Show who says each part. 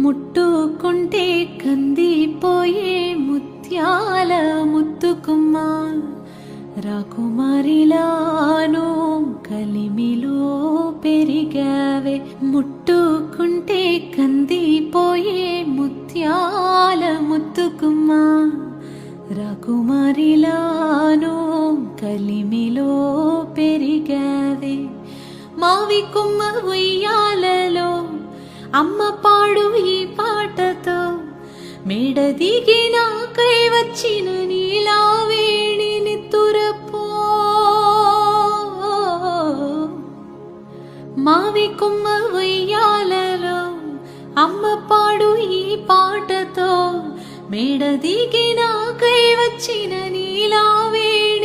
Speaker 1: ముట్టుకుంటే కందిపోయే ముత్యాల ముత్తుకుమ్మా రాకుమారిలాను కలిమిలో పెరిగావే. ముట్టుకుంటే కందిపోయే ముత్యాల ముత్తుకుమ్మా రాకుమారిలాను కలిమిలో పెరిగావే. మావి కొమ్మ ఉయ్యాలలో అమ్మ పాడు ఈ పాటతో మేడ దిగి నాకై వచ్చిన నీలా వేణిని తురపో. మావి కొమ్మ ఉయ్యాలలో అమ్మ పాడు ఈ పాటతో మేడ దిగి నాకై వచ్చిన నీలా వేణి